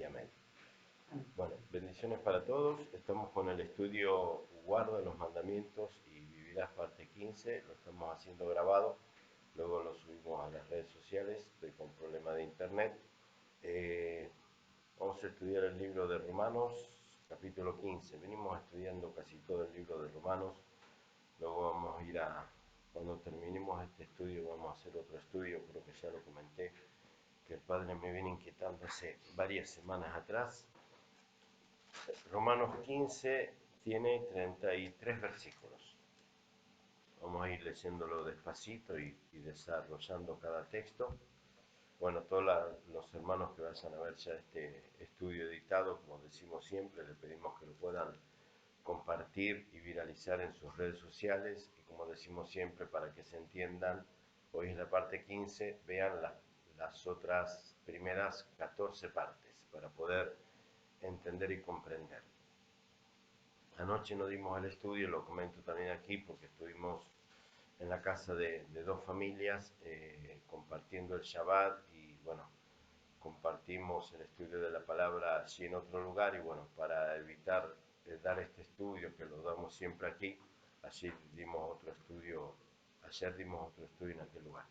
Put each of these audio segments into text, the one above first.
y amén. Bueno, bendiciones para todos. Estamos con el estudio Guarda los mandamientos y vivirás parte 15. Lo estamos haciendo grabado. Luego lo subimos a las redes sociales. Estoy con problema de internet. Vamos a estudiar el libro de Romanos, capítulo 15. Venimos estudiando casi todo el libro de Romanos. Luego vamos a ir cuando terminemos este estudio, vamos a hacer otro estudio. Creo que ya lo comenté, que el Padre me viene inquietando hace varias semanas atrás. Romanos 15 tiene 33 versículos. Vamos a ir leyéndolo despacito y desarrollando cada texto. Bueno, todos los hermanos que vayan a ver ya este estudio editado, como decimos siempre, les pedimos que lo puedan compartir y viralizar en sus redes sociales. Y como decimos siempre, para que se entiendan, hoy es la parte 15, vean las otras primeras 14 partes para poder entender y comprender. Anoche no dimos el estudio, lo comento también aquí porque estuvimos en la casa de dos familias compartiendo el Shabbat y bueno, compartimos el estudio de la palabra allí en otro lugar y bueno, para evitar dar este estudio que lo damos siempre aquí, ayer dimos otro estudio en aquel lugar.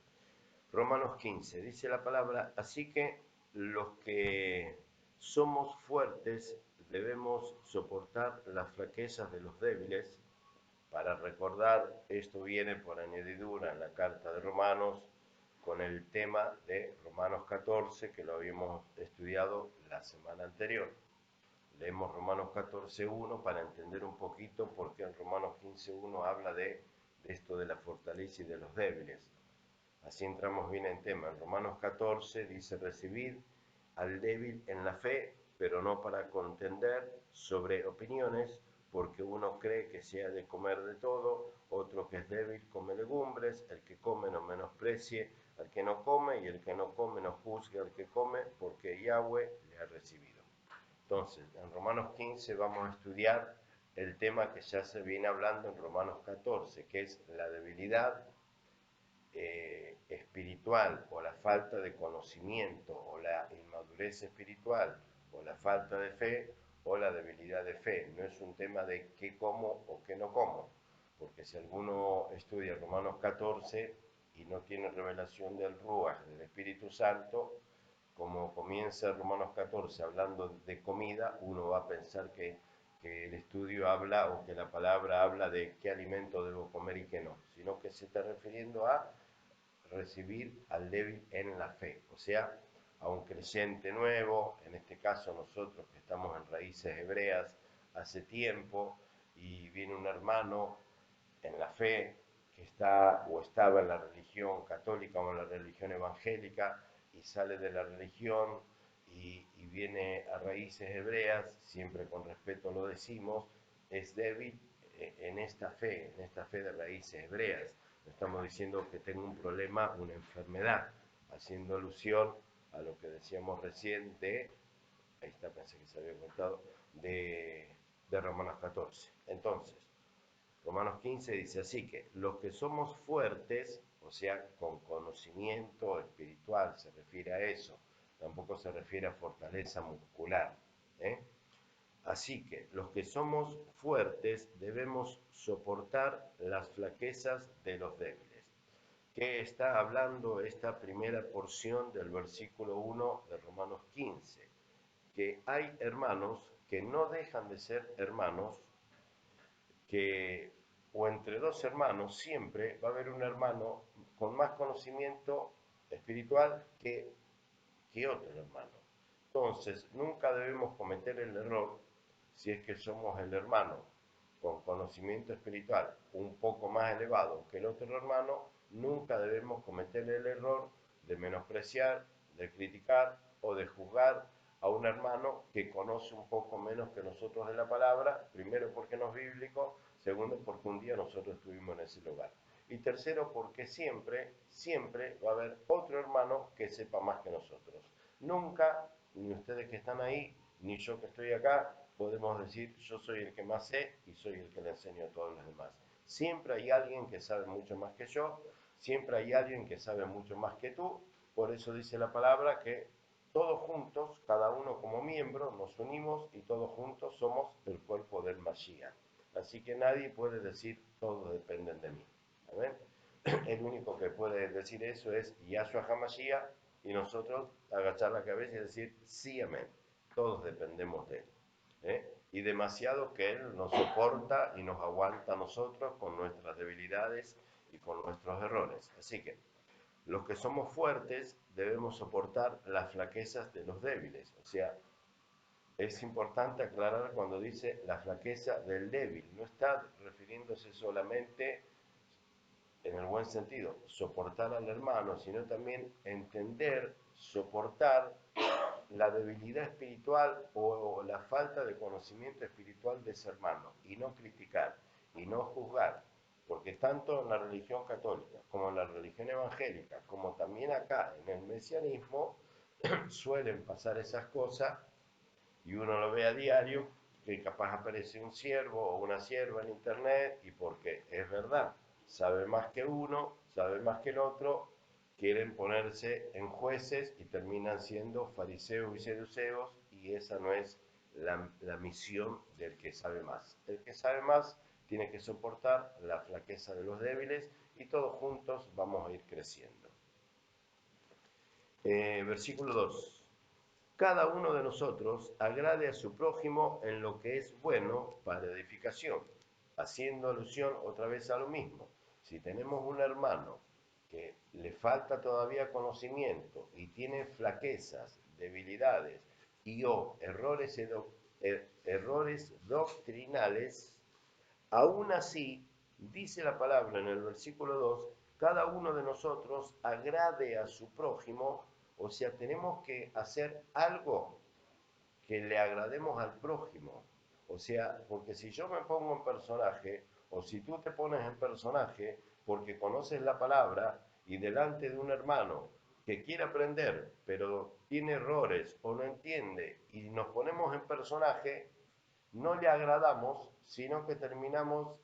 Romanos 15, dice la palabra, así que los que somos fuertes debemos soportar las flaquezas de los débiles. Para recordar, esto viene por añadidura en la carta de Romanos con el tema de Romanos 14 que lo habíamos estudiado la semana anterior. Leemos Romanos 14.1 para entender un poquito por qué en Romanos 15.1 habla de esto de la fortaleza y de los débiles. Así entramos bien en tema. En Romanos 14 dice recibir al débil en la fe, pero no para contender sobre opiniones, porque uno cree que se ha de comer de todo, otro que es débil come legumbres, el que come no menosprecie al que no come, y el que no come no juzgue al que come, porque Yahweh le ha recibido. Entonces, en Romanos 15 vamos a estudiar el tema que ya se viene hablando en Romanos 14, que es la debilidad espiritual o la falta de conocimiento o la inmadurez espiritual o la falta de fe o la debilidad de fe. No es un tema de qué como o qué no como, porque si alguno estudia Romanos 14 y no tiene revelación del Ruach, del Espíritu Santo, como comienza Romanos 14 hablando de comida, uno va a pensar que el estudio habla o que la palabra habla de qué alimento debo comer y qué no, sino que se está refiriendo a recibir al débil en la fe, o sea, a un creyente nuevo, en este caso nosotros que estamos en raíces hebreas hace tiempo, y viene un hermano en la fe que está o estaba en la religión católica o en la religión evangélica y sale de la religión y viene a raíces hebreas, siempre con respeto lo decimos, es débil en esta fe de raíces hebreas. No estamos diciendo que tenga un problema, una enfermedad, haciendo alusión a lo que decíamos recién ahí está, pensé que se había contado, de Romanos 14. Entonces, Romanos 15 dice así que los que somos fuertes, o sea, con conocimiento espiritual, se refiere a eso, tampoco se refiere a fortaleza muscular, ¿eh? Así que los que somos fuertes debemos soportar las flaquezas de los débiles. ¿Qué está hablando esta primera porción del versículo 1 de Romanos 15? Que hay hermanos que no dejan de ser hermanos, que o entre dos hermanos siempre va a haber un hermano con más conocimiento espiritual que otro hermano. Entonces, nunca debemos cometer el error, si es que somos el hermano con conocimiento espiritual un poco más elevado que el otro hermano, nunca debemos cometer el error de menospreciar, de criticar o de juzgar a un hermano que conoce un poco menos que nosotros de la palabra, primero porque no es bíblico, segundo porque un día nosotros estuvimos en ese lugar. Y tercero, porque siempre, siempre va a haber otro hermano que sepa más que nosotros. Nunca, ni ustedes que están ahí, ni yo que estoy acá, podemos decir yo soy el que más sé y soy el que le enseño a todos los demás. Siempre hay alguien que sabe mucho más que yo, siempre hay alguien que sabe mucho más que tú, por eso dice la palabra que todos juntos, cada uno como miembro, nos unimos y todos juntos somos el cuerpo del Mashiach. Así que nadie puede decir todos dependen de mí. ¿Amén? El único que puede decir eso es Yahshua HaMashiach y nosotros agachar la cabeza y decir sí, amén. Todos dependemos de él. Y demasiado que él nos soporta y nos aguanta a nosotros con nuestras debilidades y con nuestros errores. Así que los que somos fuertes debemos soportar las flaquezas de los débiles. O sea, es importante aclarar cuando dice la flaqueza del débil. No está refiriéndose solamente en el buen sentido, soportar al hermano, sino también entender, soportar la debilidad espiritual o la falta de conocimiento espiritual de ese hermano y no criticar y no juzgar, porque tanto en la religión católica como en la religión evangélica, como también acá en el mesianismo, suelen pasar esas cosas y uno lo ve a diario, que capaz aparece un siervo o una sierva en internet y porque es verdad, sabe más que uno, sabe más que el otro, quieren ponerse en jueces y terminan siendo fariseos y seduceos y esa no es la misión del que sabe más. El que sabe más tiene que soportar la flaqueza de los débiles y todos juntos vamos a ir creciendo. Versículo 2. Cada uno de nosotros agrade a su prójimo en lo que es bueno para edificación, haciendo alusión otra vez a lo mismo. Si tenemos un hermano que le falta todavía conocimiento y tiene flaquezas, debilidades y o errores doctrinales, aún así, dice la palabra en el versículo 2, cada uno de nosotros agrade a su prójimo, o sea, tenemos que hacer algo que le agrademos al prójimo. O sea, porque si yo me pongo en personaje, o si tú te pones en personaje, porque conoces la palabra y delante de un hermano que quiere aprender, pero tiene errores o no entiende, y nos ponemos en personaje, no le agradamos, sino que terminamos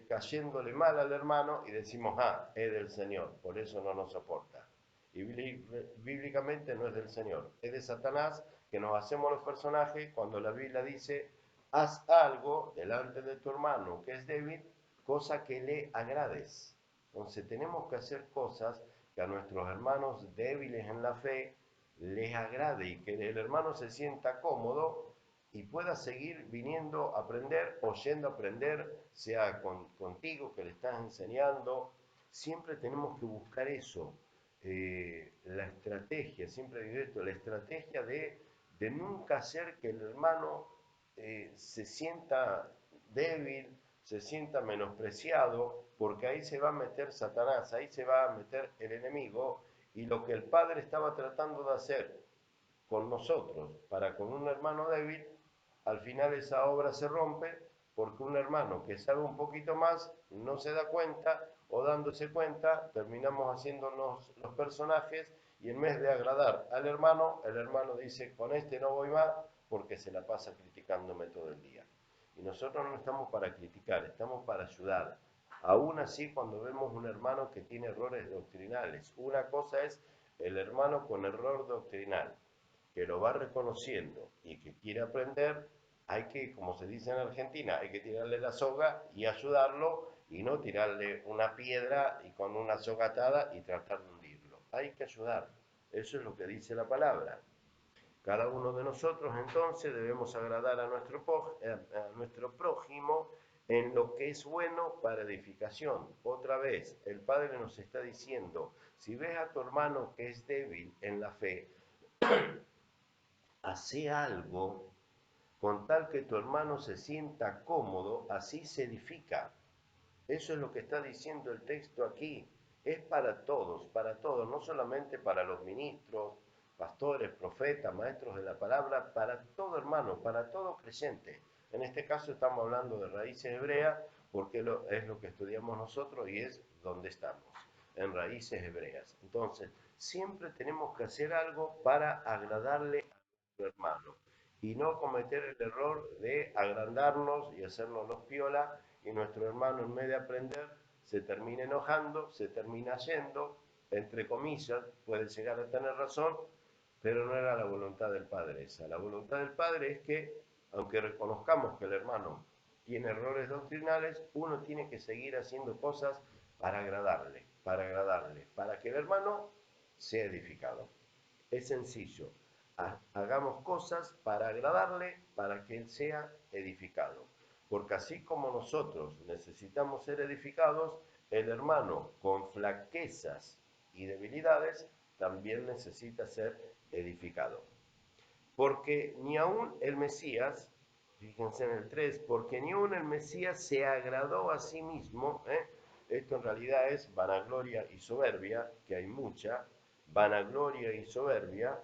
cayéndole mal al hermano y decimos, ah, es del Señor, por eso no nos soporta. Y bíblicamente no es del Señor, es de Satanás, que nos hacemos los personajes cuando la Biblia dice, haz algo delante de tu hermano que es débil, cosa que le agrades. Entonces tenemos que hacer cosas que a nuestros hermanos débiles en la fe les agrade y que el hermano se sienta cómodo y pueda seguir viniendo a aprender o yendo a aprender, sea contigo que le estás enseñando. Siempre tenemos que buscar eso, la estrategia, siempre digo esto, la estrategia de nunca hacer que el hermano se sienta débil, se sienta menospreciado, porque ahí se va a meter Satanás, ahí se va a meter el enemigo, y lo que el Padre estaba tratando de hacer con nosotros para con un hermano débil, al final esa obra se rompe porque un hermano que sabe un poquito más no se da cuenta o dándose cuenta terminamos haciéndonos los personajes y en vez de agradar al hermano, el hermano dice con este no voy más porque se la pasa criticándome todo el día. Y nosotros no estamos para criticar, estamos para ayudar. Aún así, cuando vemos un hermano que tiene errores doctrinales, una cosa es el hermano con error doctrinal, que lo va reconociendo y que quiere aprender, hay que, como se dice en Argentina, hay que tirarle la soga y ayudarlo y no tirarle una piedra y con una soga atada y tratar de hundirlo. Hay que ayudar. Eso es lo que dice la palabra. Cada uno de nosotros entonces debemos agradar a nuestro prójimo en lo que es bueno para edificación. Otra vez, el Padre nos está diciendo, si ves a tu hermano que es débil en la fe, hace algo con tal que tu hermano se sienta cómodo, así se edifica. Eso es lo que está diciendo el texto aquí. Es para todos, no solamente para los ministros, pastores, profetas, maestros de la palabra, para todo hermano, para todo creyente. En este caso estamos hablando de raíces hebreas porque es lo que estudiamos nosotros y es donde estamos, en raíces hebreas. Entonces, siempre tenemos que hacer algo para agradarle a nuestro hermano y no cometer el error de agrandarnos y hacernos los piola y nuestro hermano en vez de aprender se termina enojando, se termina yendo, entre comillas, puede llegar a tener razón, pero no era la voluntad del Padre esa. La voluntad del Padre es que, aunque reconozcamos que el hermano tiene errores doctrinales, uno tiene que seguir haciendo cosas para que el hermano sea edificado. Es sencillo. Hagamos cosas para agradarle, para que él sea edificado. Porque así como nosotros necesitamos ser edificados, el hermano con flaquezas y debilidades también necesita ser edificado. Porque ni aun el Mesías, fíjense en el 3, porque ni aun el Mesías se agradó a sí mismo, esto en realidad es vanagloria y soberbia, que hay mucha, vanagloria y soberbia,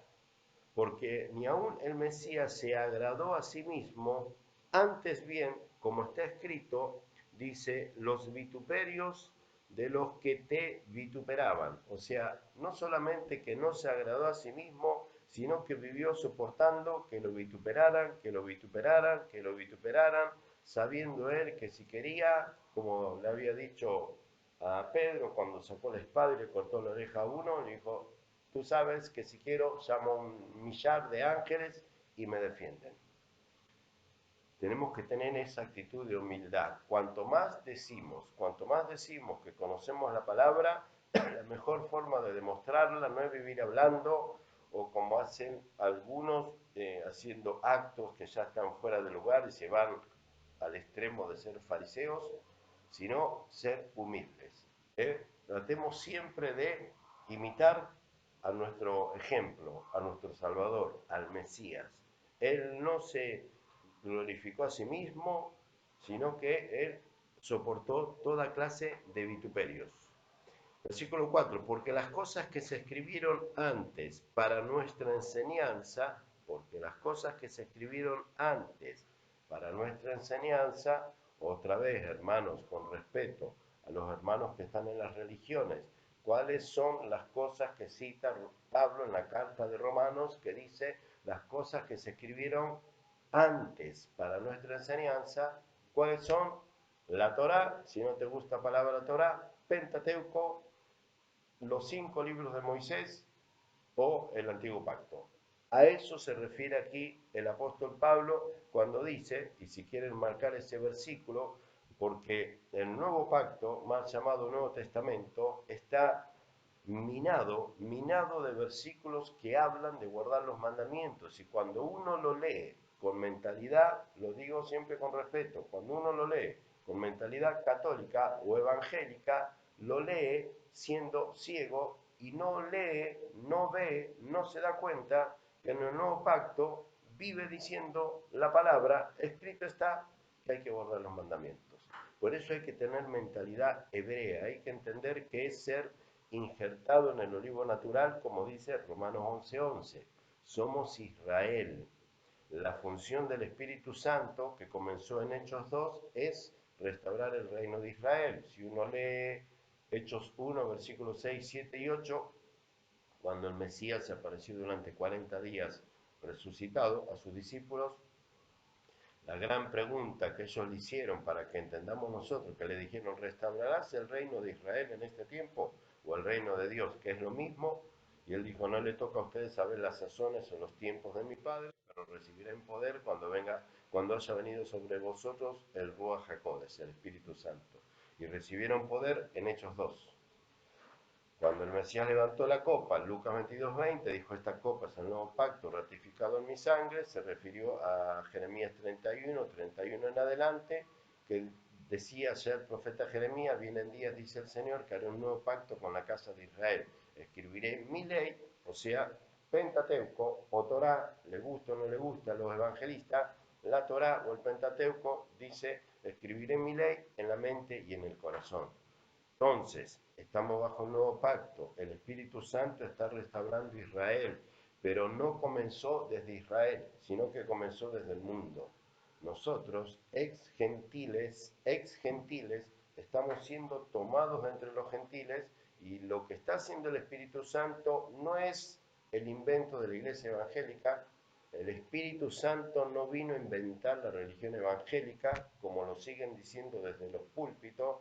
porque ni aun el Mesías se agradó a sí mismo, antes bien, como está escrito, dice, los vituperios de los que te vituperaban. O sea, no solamente que no se agradó a sí mismo, sino que vivió soportando que lo vituperaran, que lo vituperaran, que lo vituperaran, sabiendo él que si quería, como le había dicho a Pedro cuando sacó la espada y le cortó la oreja a uno, le dijo, tú sabes que si quiero llamo a un millar de ángeles y me defienden. Tenemos que tener esa actitud de humildad. Cuanto más decimos que conocemos la palabra, la mejor forma de demostrarla no es vivir hablando o como hacen algunos haciendo actos que ya están fuera de lugar y se van al extremo de ser fariseos, sino ser humildes. Tratemos siempre de imitar a nuestro ejemplo, a nuestro Salvador, al Mesías. Él no se glorificó a sí mismo, sino que él soportó toda clase de vituperios. Versículo 4, porque las cosas que se escribieron antes para nuestra enseñanza, porque las cosas que se escribieron antes para nuestra enseñanza, otra vez, hermanos, con respeto a los hermanos que están en las religiones, ¿cuáles son las cosas que cita Pablo en la carta de Romanos que dice las cosas que se escribieron antes para nuestra enseñanza? ¿Cuáles son? La Torá, si no te gusta la palabra Torá, Pentateuco, los 5 libros de Moisés o el Antiguo Pacto. A eso se refiere aquí el apóstol Pablo cuando dice, y si quieren marcar ese versículo, porque el Nuevo Pacto, más llamado Nuevo Testamento, está minado de versículos que hablan de guardar los mandamientos. Y cuando uno lo lee con mentalidad, lo digo siempre con respeto, cuando uno lo lee con mentalidad católica o evangélica, lo lee siendo ciego y no lee, no ve, no se da cuenta que en el nuevo pacto vive diciendo la palabra, escrito está que hay que guardar los mandamientos. Por eso hay que tener mentalidad hebrea, hay que entender que es ser injertado en el olivo natural, como dice Romanos 11:11. Somos Israel. La función del Espíritu Santo, que comenzó en Hechos 2, es restaurar el reino de Israel. Si uno lee Hechos 1, versículos 6, 7 y 8, cuando el Mesías se apareció durante 40 días resucitado a sus discípulos, la gran pregunta que ellos le hicieron para que entendamos nosotros, que le dijeron, ¿restaurarás el reino de Israel en este tiempo o el reino de Dios, que es lo mismo? Y él dijo, no le toca a ustedes saber las sazones o los tiempos de mi Padre, pero recibirán poder cuando haya venido sobre vosotros el Ruach HaKodesh, el Espíritu Santo. Y recibieron poder en Hechos 2. Cuando el Mesías levantó la copa, Lucas 22:20, dijo, esta copa es el nuevo pacto ratificado en mi sangre, se refirió a Jeremías 31 en adelante, que decía ya el profeta Jeremías, vienen días, dice el Señor, que haré un nuevo pacto con la casa de Israel. Escribiré mi ley, o sea, Pentateuco o Torá, le gusta o no le gusta a los evangelistas, la Torá o el Pentateuco dice, escribiré mi ley en la mente y en el corazón. Entonces, estamos bajo un nuevo pacto. El Espíritu Santo está restaurando Israel, pero no comenzó desde Israel, sino que comenzó desde el mundo. Nosotros, ex gentiles, estamos siendo tomados entre los gentiles y lo que está haciendo el Espíritu Santo no es el invento de la iglesia evangélica. El Espíritu Santo no vino a inventar la religión evangélica, como lo siguen diciendo desde los púlpitos,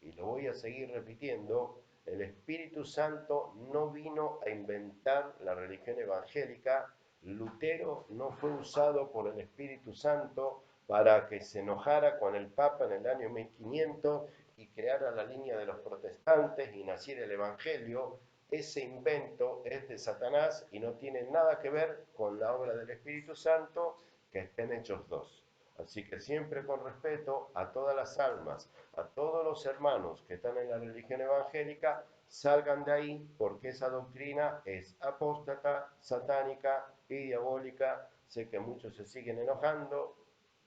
y lo voy a seguir repitiendo. El Espíritu Santo no vino a inventar la religión evangélica. Lutero no fue usado por el Espíritu Santo para que se enojara con el Papa en el año 1500 y creara la línea de los protestantes y naciera el Evangelio. Ese invento es de Satanás y no tiene nada que ver con la obra del Espíritu Santo, que está en Hechos 2. Así que siempre con respeto a todas las almas, a todos los hermanos que están en la religión evangélica, salgan de ahí porque esa doctrina es apóstata, satánica y diabólica. Sé que muchos se siguen enojando,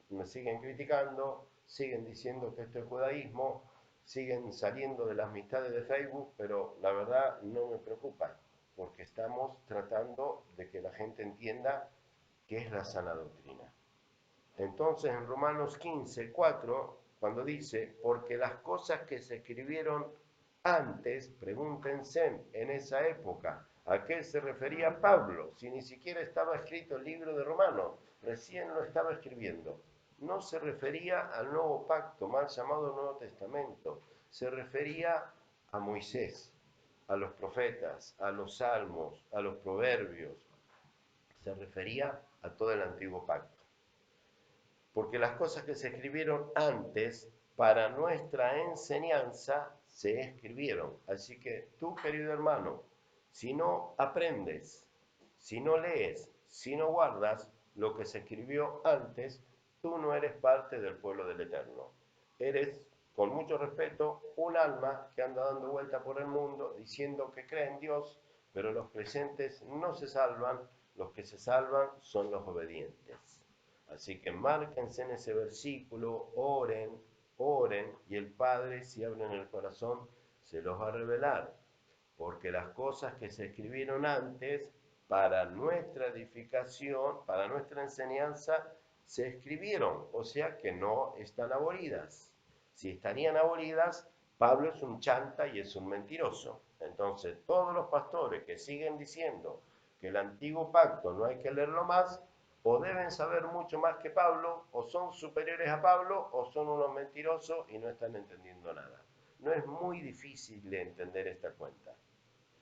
me siguen criticando, siguen diciendo que esto es judaísmo, siguen saliendo de las amistades de Facebook, pero la verdad no me preocupa, porque estamos tratando de que la gente entienda qué es la sana doctrina. Entonces en Romanos 15:4, cuando dice, porque las cosas que se escribieron antes, pregúntense en esa época, ¿a qué se refería Pablo? Si ni siquiera estaba escrito el libro de Romanos, recién lo estaba escribiendo. No se refería al nuevo pacto, mal llamado Nuevo Testamento, se refería a Moisés, a los profetas, a los salmos, a los proverbios, se refería a todo el antiguo pacto. Porque las cosas que se escribieron antes para nuestra enseñanza se escribieron. Así que tú, querido hermano, si no aprendes, si no lees, si no guardas lo que se escribió antes, tú no eres parte del pueblo del Eterno. Eres, con mucho respeto, un alma que anda dando vuelta por el mundo diciendo que cree en Dios, pero los creyentes no se salvan, los que se salvan son los obedientes. Así que márquense en ese versículo, oren, oren, y el Padre, si abren el corazón, se los va a revelar. Porque las cosas que se escribieron antes, para nuestra edificación, para nuestra enseñanza, se escribieron, o sea que no están abolidas. Si estarían abolidas, Pablo es un chanta y es un mentiroso. Entonces, todos los pastores que siguen diciendo que el antiguo pacto no hay que leerlo más, o deben saber mucho más que Pablo, o son superiores a Pablo, o son unos mentirosos y no están entendiendo nada. No es muy difícil de entender esta cuenta.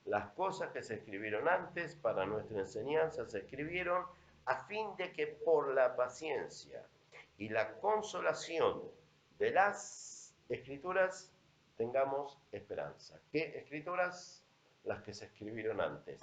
Las cosas que se escribieron antes para nuestra enseñanza se escribieron a fin de que por la paciencia y la consolación de las escrituras tengamos esperanza. ¿Qué escrituras? Las que se escribieron antes.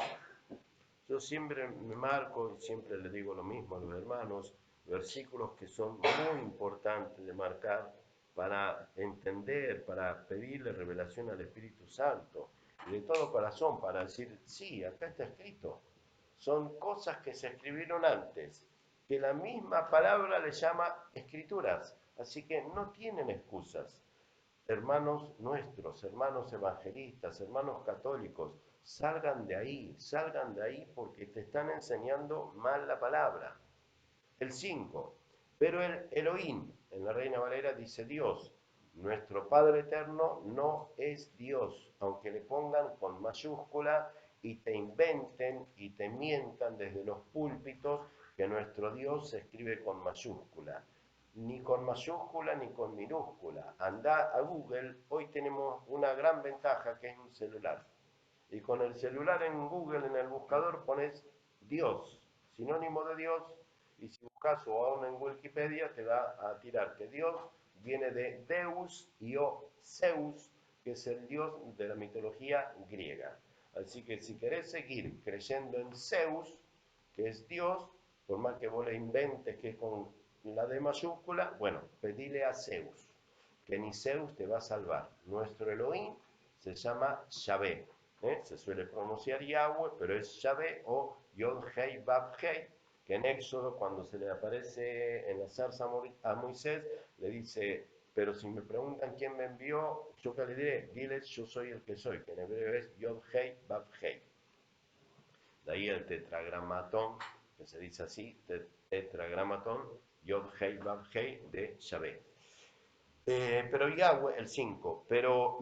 Yo siempre me marco y siempre le digo lo mismo a los hermanos, versículos que son muy importantes de marcar para entender, para pedirle revelación al Espíritu Santo y de todo corazón para decir, sí, acá está escrito. Son cosas que se escribieron antes, que la misma palabra le llama escrituras, así que no tienen excusas. Hermanos nuestros, hermanos evangelistas, hermanos católicos, salgan de ahí porque te están enseñando mal la palabra. El 5. Pero el Elohim, en la Reina Valera dice Dios, nuestro Padre Eterno no es Dios, aunque le pongan con mayúscula y te inventen y te mientan desde los púlpitos que nuestro Dios se escribe con mayúscula. Ni con mayúscula ni con minúscula. Anda a Google, hoy tenemos una gran ventaja que es un celular. Y con el celular en Google, en el buscador, pones Dios, sinónimo de Dios, y si buscas o aún en Wikipedia te va a tirar que Dios viene de Deus y o Zeus, que es el dios de la mitología griega. Así que si querés seguir creyendo en Zeus, que es Dios, por más que vos le inventes que es con la D mayúscula, bueno, pedile a Zeus, que ni Zeus te va a salvar. Nuestro Elohim se llama Yahvé. Se suele pronunciar Yahweh, pero es Yahvé o Yod Hei Vav Hei, que en Éxodo, cuando se le aparece en la zarza a Moisés, le dice, pero si me preguntan quién me envió, yo qué le diré, diles yo soy el que soy, que en hebreo es Yod Hei Vav Hei. De ahí el tetragramatón, que se dice así, tetragramatón, Yod Hei Vav Hei de Yahvé. Pero Yahweh, el 5, pero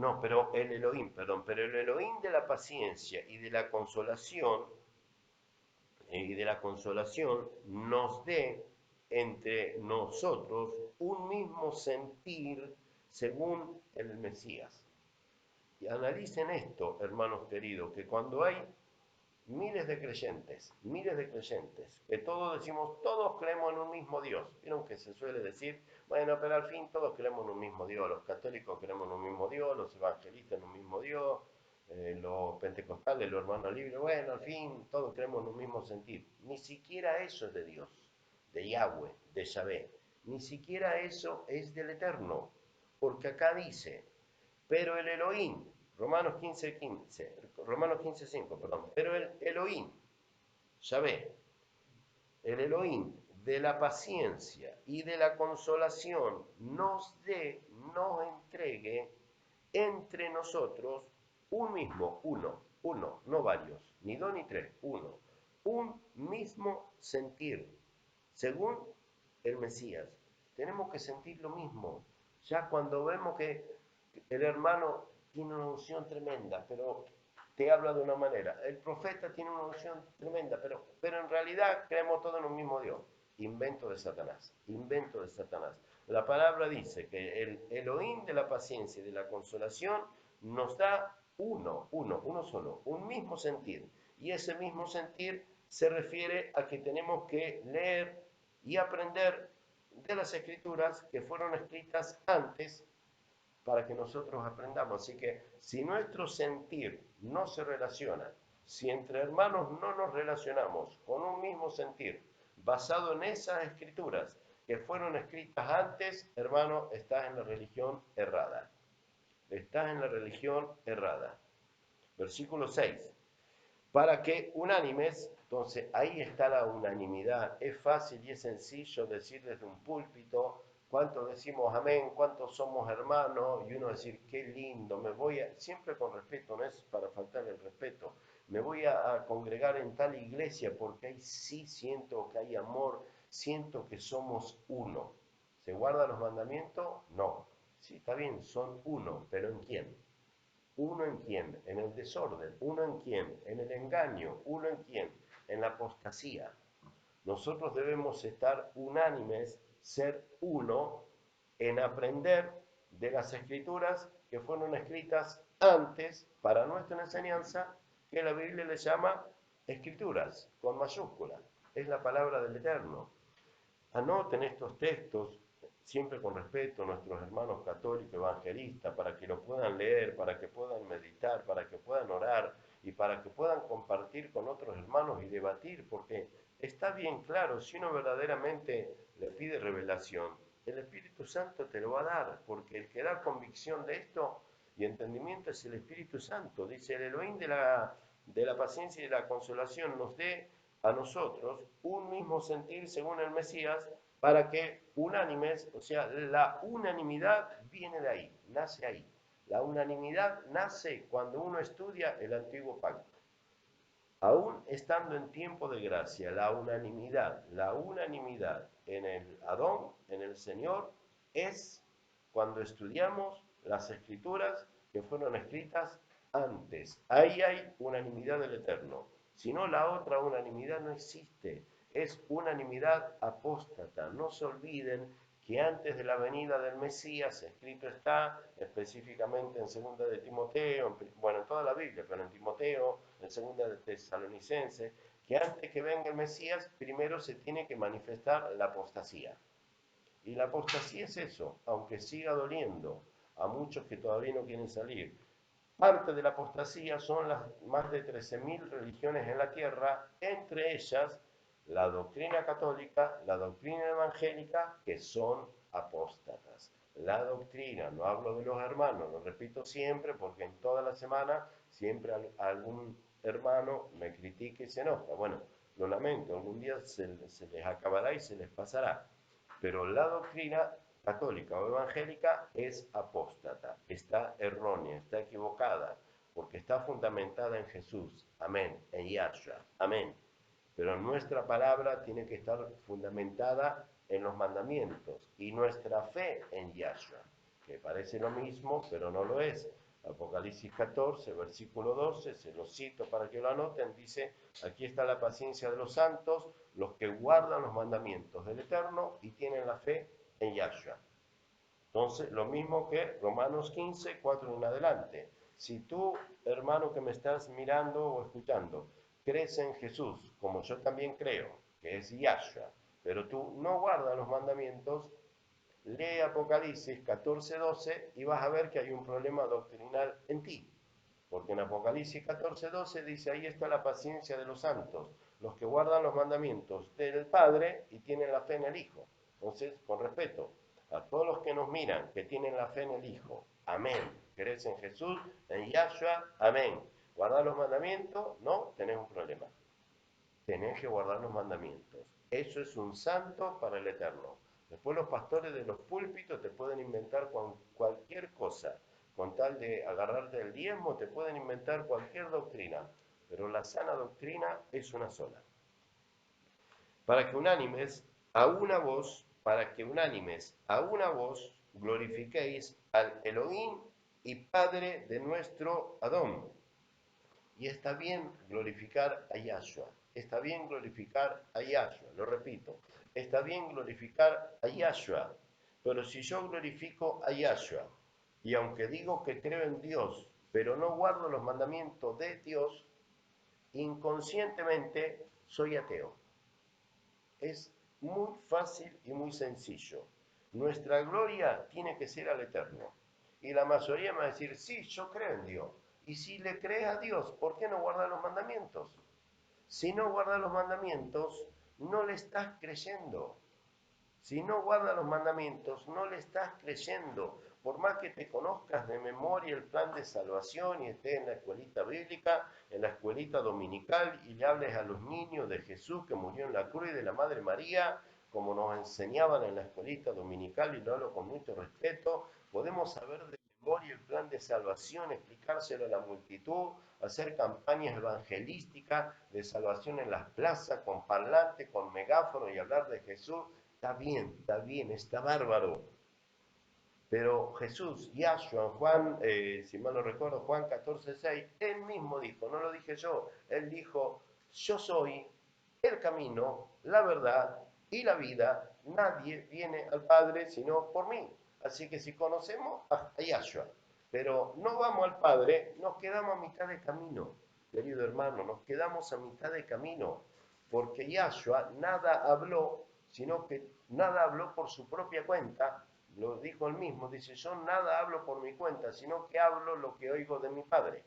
el Elohim, perdón, pero el Elohim de la paciencia y de la consolación nos dé entre nosotros un mismo sentir según el Mesías. Y analicen esto, hermanos queridos, que cuando hay miles de creyentes, que todos decimos, todos creemos en un mismo Dios. Vieron que se suele decir, bueno, pero al fin todos creemos en un mismo Dios. Los católicos creemos en un mismo Dios, los evangelistas en un mismo Dios, los pentecostales, los hermanos libres, bueno, al fin todos creemos en un mismo sentir. Ni siquiera eso es de Dios, de Yahweh, de Yahvé. Ni siquiera eso es del Eterno. Porque acá dice, pero el Elohim, Romanos 15:5, perdón, pero el Elohim, Yahvé, el Elohim de la paciencia y de la consolación nos entregue entre nosotros un mismo, uno, no varios, ni dos ni tres, uno, un mismo sentir, según el Mesías. Tenemos que sentir lo mismo. Ya cuando vemos que el hermano tiene una unción tremenda, pero te habla de una manera. El profeta tiene una unción tremenda, pero en realidad creemos todo en un mismo Dios. Invento de Satanás, invento de Satanás. La palabra dice que el Elohim de la paciencia y de la consolación nos da uno solo, un mismo sentir. Y ese mismo sentir se refiere a que tenemos que leer y aprender de las escrituras que fueron escritas antes para que nosotros aprendamos. Así que si nuestro sentir no se relaciona, si entre hermanos no nos relacionamos con un mismo sentir, basado en esas escrituras que fueron escritas antes, hermano, estás en la religión errada. Estás en la religión errada. Versículo 6. Para que unánimes, entonces ahí está la unanimidad. Es fácil y es sencillo decir desde un púlpito, cuántos decimos amén, cuántos somos hermanos, y uno decir, qué lindo, siempre con respeto, no es para faltar el respeto, me voy a congregar en tal iglesia porque ahí sí siento que hay amor, siento que somos uno. ¿Se guardan los mandamientos? No. Sí, está bien, son uno, pero ¿en quién? ¿Uno en quién? En el desorden. ¿Uno en quién? En el engaño. ¿Uno en quién? En la apostasía. Nosotros debemos estar unánimes, ser uno, en aprender de las escrituras que fueron escritas antes para nuestra enseñanza, que la Biblia le llama escrituras, con mayúscula. Es la palabra del Eterno. Anoten estos textos, siempre con respeto a nuestros hermanos católicos evangelistas, para que lo puedan leer, para que puedan meditar, para que puedan orar y para que puedan compartir con otros hermanos y debatir, porque está bien claro, si uno verdaderamente le pide revelación, el Espíritu Santo te lo va a dar, porque el que da convicción de esto y entendimiento es el Espíritu Santo. Dice, el Elohim de la paciencia y de la consolación nos dé a nosotros un mismo sentir según el Mesías, para que unánimes, o sea, la unanimidad viene de ahí, nace ahí. La unanimidad nace cuando uno estudia el antiguo pacto. Aún estando en tiempo de gracia, la unanimidad en el Adón, en el Señor, es cuando estudiamos las escrituras que fueron escritas antes. Ahí hay unanimidad del Eterno. Si no, la otra unanimidad no existe. Es unanimidad apóstata. No se olviden que antes de la venida del Mesías, escrito está específicamente en 2 de Timoteo, bueno, en toda la Biblia, pero en Timoteo, en 2 de Tesalonicenses, que antes que venga el Mesías, primero se tiene que manifestar la apostasía. Y la apostasía es eso, aunque siga doliendo a muchos que todavía no quieren salir. Parte de la apostasía son las más de 13.000 religiones en la tierra, entre ellas la doctrina católica, la doctrina evangélica, que son apóstatas. La doctrina, no hablo de los hermanos, lo repito siempre porque en toda la semana siempre algún hermano me critica y se enoja. Bueno, lo lamento, algún día se les acabará y se les pasará. Pero la doctrina católica o evangélica es apóstata, está errónea, está equivocada, porque está fundamentada en Jesús, amén, en Yahshua, amén. Pero nuestra palabra tiene que estar fundamentada en los mandamientos y nuestra fe en Yahshua, que parece lo mismo, pero no lo es. Apocalipsis 14, versículo 12, se lo cito para que lo anoten, dice, aquí está la paciencia de los santos, los que guardan los mandamientos del Eterno y tienen la fe en Yahshua. Entonces, lo mismo que Romanos 15, 4 en adelante. Si tú, hermano que me estás mirando o escuchando, crees en Jesús, como yo también creo, que es Yahshua, pero tú no guardas los mandamientos, lee Apocalipsis 14:12 y vas a ver que hay un problema doctrinal en ti. Porque en Apocalipsis 14:12 dice, ahí está la paciencia de los santos, los que guardan los mandamientos del Padre y tienen la fe en el Hijo. Entonces, con respeto, a todos los que nos miran, que tienen la fe en el Hijo, amén. ¿Crees en Jesús, en Yahshua? Amén. ¿Guardar los mandamientos? No, tenés un problema. Tenés que guardar los mandamientos. Eso es un santo para el Eterno. Después los pastores de los púlpitos te pueden inventar cualquier cosa. Con tal de agarrarte el diezmo, te pueden inventar cualquier doctrina. Pero la sana doctrina es una sola. Para que unánimes a una voz, para que unánimes a una voz glorifiquéis al Elohim y Padre de nuestro Adón. Y está bien glorificar a Yahshua, está bien glorificar a Yahshua, lo repito, está bien glorificar a Yahshua, pero si yo glorifico a Yahshua, y aunque digo que creo en Dios, pero no guardo los mandamientos de Dios, inconscientemente soy ateo. Es muy fácil y muy sencillo. Nuestra gloria tiene que ser al Eterno. Y la mayoría me va a decir, sí, yo creo en Dios. Y si le crees a Dios, ¿por qué no guardas los mandamientos? Si no guardas los mandamientos, no le estás creyendo. Si no guardas los mandamientos, no le estás creyendo. Por más que te conozcas de memoria el plan de salvación y estés en la escuelita bíblica, en la escuelita dominical y le hables a los niños de Jesús que murió en la cruz y de la Madre María, como nos enseñaban en la escuelita dominical, y lo hablo con mucho respeto, podemos saber de memoria el plan de salvación, explicárselo a la multitud, hacer campañas evangelísticas de salvación en las plazas, con parlante, con megáfono y hablar de Jesús. Está bien, está bárbaro. Pero Jesús, Yahshua, Juan, si mal no recuerdo, Juan 14:6, él mismo dijo, no lo dije yo, él dijo, yo soy el camino, la verdad y la vida, nadie viene al Padre sino por mí. Así que si conocemos a Yahshua, pero no vamos al Padre, nos quedamos a mitad de camino, querido hermano, nos quedamos a mitad de camino, porque Yahshua nada habló, sino que nada habló por su propia cuenta, lo dijo él mismo, dice, yo nada hablo por mi cuenta, sino que hablo lo que oigo de mi Padre.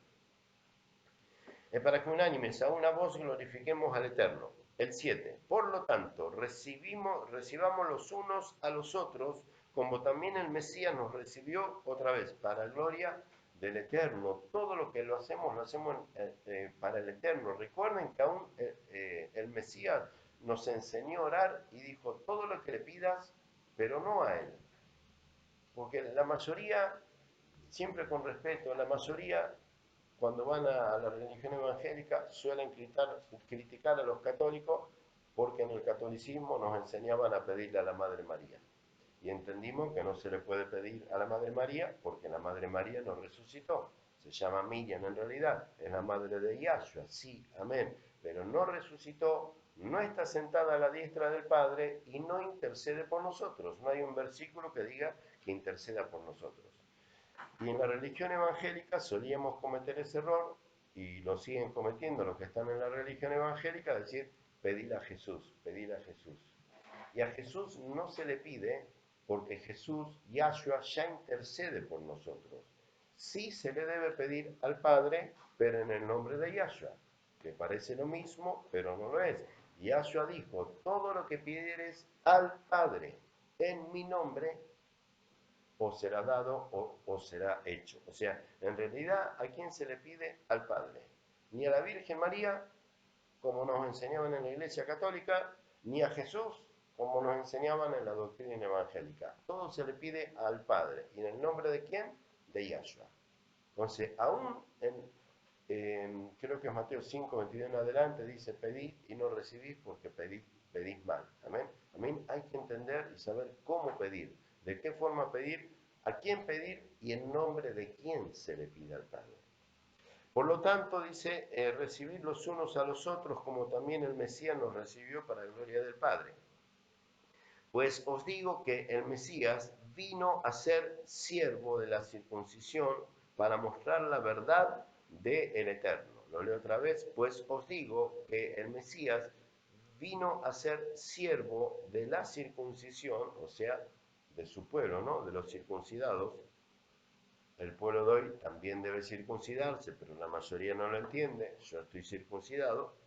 Es para que unánimes a una voz glorifiquemos al Eterno. El 7. Por lo tanto, recibamos los unos a los otros, como también el Mesías nos recibió otra vez, para gloria del Eterno. Todo lo que lo hacemos para el Eterno. Recuerden que aún el Mesías nos enseñó a orar y dijo, todo lo que le pidas, pero no a Él. Porque la mayoría, siempre con respeto, la mayoría cuando van a la religión evangélica suelen criticar a los católicos porque en el catolicismo nos enseñaban a pedirle a la Madre María. Y entendimos que no se le puede pedir a la Madre María porque la Madre María no resucitó. Se llama Miriam en realidad, es la madre de Yahshua, sí, amén. Pero no resucitó, no está sentada a la diestra del Padre y no intercede por nosotros. No hay un versículo que diga que interceda por nosotros. Y en la religión evangélica solíamos cometer ese error, y lo siguen cometiendo los que están en la religión evangélica, decir, pedile a Jesús, pedile a Jesús. Y a Jesús no se le pide porque Jesús, Yahshua, ya intercede por nosotros. Sí se le debe pedir al Padre, pero en el nombre de Yahshua, que parece lo mismo, pero no lo es. Yahshua dijo, todo lo que pidieres al Padre en mi nombre, o será dado o será hecho. O sea, en realidad, ¿a quién se le pide? Al Padre. Ni a la Virgen María, como nos enseñaban en la Iglesia Católica, ni a Jesús, como nos enseñaban en la doctrina evangélica. Todo se le pide al Padre. ¿Y en el nombre de quién? De Yahshua. Entonces, aún creo que es Mateo 5, 22 en adelante, dice, pedid y no recibís porque pedís mal. Amén. Amén. Hay que entender y saber cómo pedir, de qué forma pedir, a quién pedir y en nombre de quién se le pide al Padre. Por lo tanto, dice, recibir los unos a los otros como también el Mesías nos recibió para la gloria del Padre. Pues os digo que el Mesías vino a ser siervo de la circuncisión para mostrar la verdad del Eterno. Lo leo otra vez, pues os digo que el Mesías vino a ser siervo de la circuncisión, o sea, de su pueblo, ¿no? De los circuncidados. El pueblo de hoy también debe circuncidarse, pero la mayoría no lo entiende. Yo estoy circuncidado.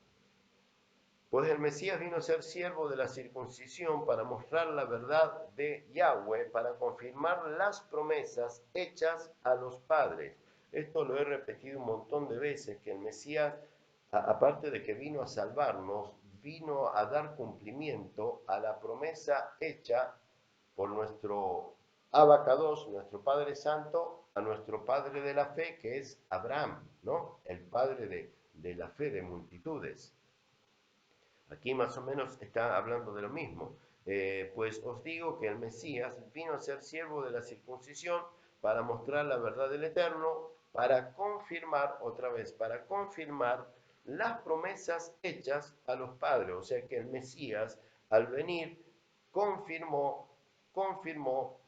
Pues el Mesías vino a ser siervo de la circuncisión para mostrar la verdad de Yahweh, para confirmar las promesas hechas a los padres. Esto lo he repetido un montón de veces, que el Mesías, aparte de que vino a salvarnos, vino a dar cumplimiento a la promesa hecha por nuestro Abacados, nuestro Padre Santo, a nuestro Padre de la fe, que es Abraham, ¿no? El Padre de la fe de multitudes. Aquí más o menos está hablando de lo mismo. Pues os digo que el Mesías vino a ser siervo de la circuncisión para mostrar la verdad del Eterno, para confirmar, otra vez, para confirmar las promesas hechas a los padres. O sea que el Mesías, al venir, confirmó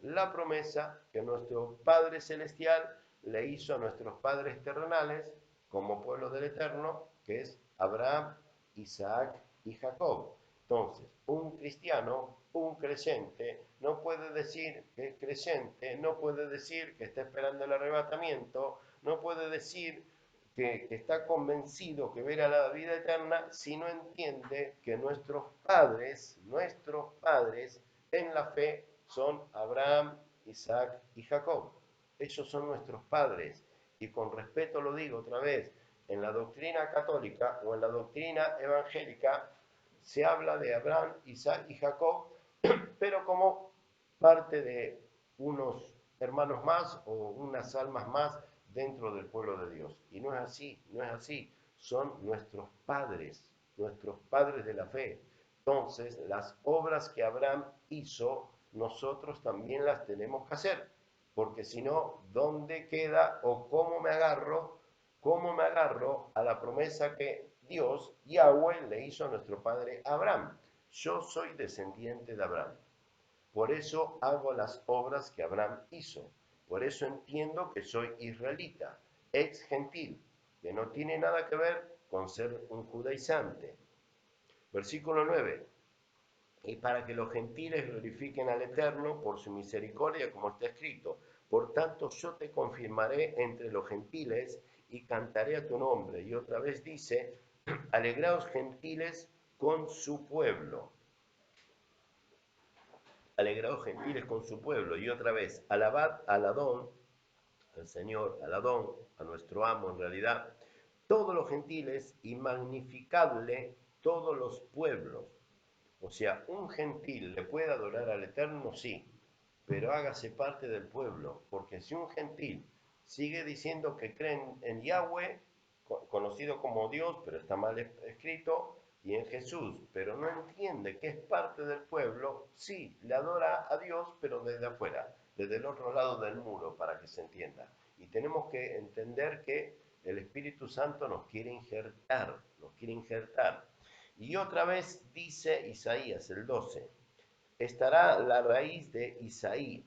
la promesa que nuestro Padre Celestial le hizo a nuestros padres terrenales como pueblo del Eterno, que es Abraham, Isaac y Jacob. Entonces, un cristiano, un creyente, no puede decir que es creyente, no puede decir que está esperando el arrebatamiento, no puede decir que está convencido que verá la vida eterna si no entiende que nuestros padres en la fe son Abraham, Isaac y Jacob. Ellos son nuestros padres. Y con respeto lo digo otra vez, en la doctrina católica o en la doctrina evangélica se habla de Abraham, Isaac y Jacob, pero como parte de unos hermanos más o unas almas más dentro del pueblo de Dios. Y no es así, no es así. Son nuestros padres de la fe. Entonces, las obras que Abraham hizo, nosotros también las tenemos que hacer. Porque si no, ¿dónde queda o cómo me agarro a la promesa que Dios, Yahweh, le hizo a nuestro padre Abraham? Yo soy descendiente de Abraham. Por eso hago las obras que Abraham hizo. Por eso entiendo que soy israelita, ex gentil, que no tiene nada que ver con ser un judaizante. Versículo 9. Y para que los gentiles glorifiquen al Eterno por su misericordia, como está escrito. Por tanto, yo te confirmaré entre los gentiles y cantaré a tu nombre. Y otra vez dice, alegraos gentiles con su pueblo. Alegraos gentiles con su pueblo. Y otra vez, alabad al Adón, al Señor, al Adón, a nuestro amo en realidad, todos los gentiles y magnificadle todos los pueblos. O sea, un gentil le puede adorar al Eterno, sí, pero hágase parte del pueblo, porque si un gentil sigue diciendo que creen en Yahweh, conocido como Dios, pero está mal escrito, y en Jesús, pero no entiende que es parte del pueblo, sí, le adora a Dios, pero desde afuera, desde el otro lado del muro, para que se entienda. Y tenemos que entender que el Espíritu Santo nos quiere injertar, nos quiere injertar. Y otra vez dice Isaías, el 12, estará la raíz de Isaí